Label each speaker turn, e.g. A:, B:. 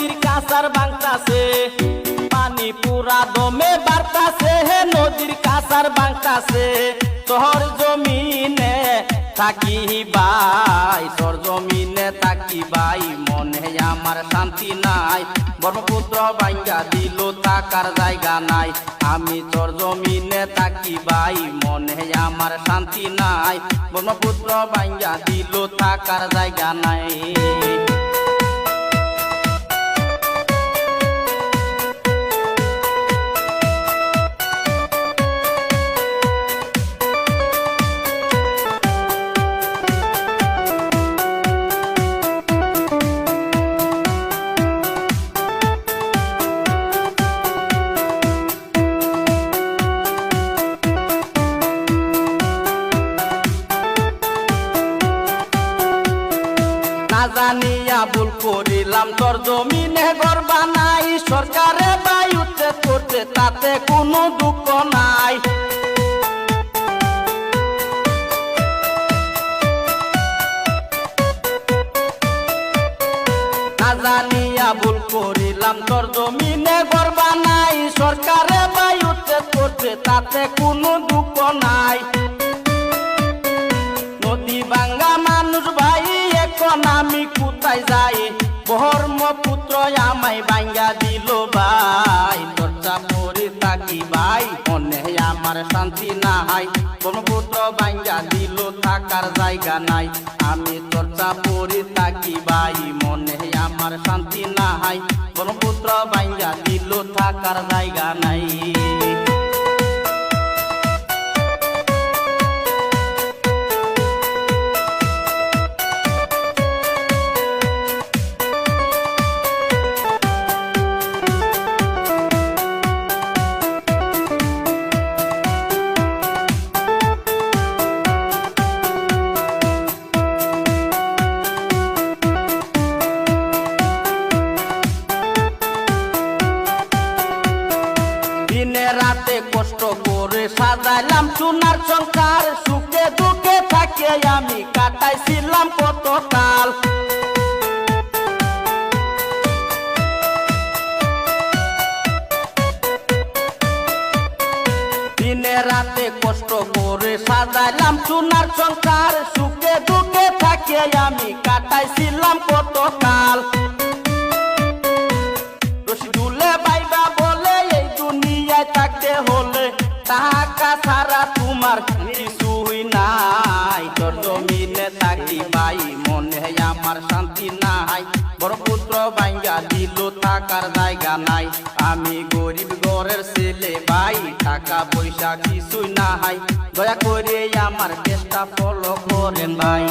A: নদীর কাঁচার বাংতাছে পানি পুরা দমে বাড়তাছে নদীর কাঁচার বাংতাছে তোর জমিনে থাকি বাই তোর জমিনে থাকি বাই মনে আমার শান্তি নাই ব্রহ্মপুত্র ভাঙ্গা দিল থাকার জায়গা নাই আমি তোর জমিনে থাকি বাই মনে আমার শান্তি নাই ব্রহ্মপুত্র ভাঙ্গা দিল থাকার জায়গা নাই না জানিয়া ভুল করিলাম তোর জমিনে ঘর বানাই সরকারে বায়ুতে করতে তাতে কোনো দুঃখ নাই না জানিয়া ভুল করিলাম তোর জমিনে ঘর বানাই সরকারে বায়ুতে করতে তাতে কোনো দুঃখ নাই নদী ভাঙ্গা মানুষ ভাই এখন আমি কোথায় যাই ব্রহ্মপুত্র আমায় ভাঙ্গা দিল ভাই তোরটা পরে থাকি ভাই মনে আমার শান্তি নাই ব্রহ্মপুত্র ভাঙ্গা দিল থাকার জায়গা নাই আমি তোরটা পরে থাকি ভাই মনে আমার শান্তি নাই ব্রহ্মপুত্র ভাঙ্গা দিল থাকার জায়গা নাই দিনে রাতে কষ্ট করে সাজাইলাম সোনার সংসার সুখে দুঃখে থাকে আমি কাটাইছিলাম কত কাল দিনে রাতে কষ্ট করে সাজাইলাম সোনার সংসার সুখে দুঃখে থাকে আমি কাটাইছিলাম কত কাল থাকতে হলে টাকা ছাড়া তোমার কিছুই নাই তোর জমিনে থাকি ভাই মনে আমার শান্তি নাই ব্রহ্মপুত্র ভাঙ্গা দিল থাকার জায়গা নাই আমি গরিব ঘরের ছেলে ভাই টাকা পয়সা কিছুই নাই দয়া করে আমার চেষ্টা ফলো করেন ভাই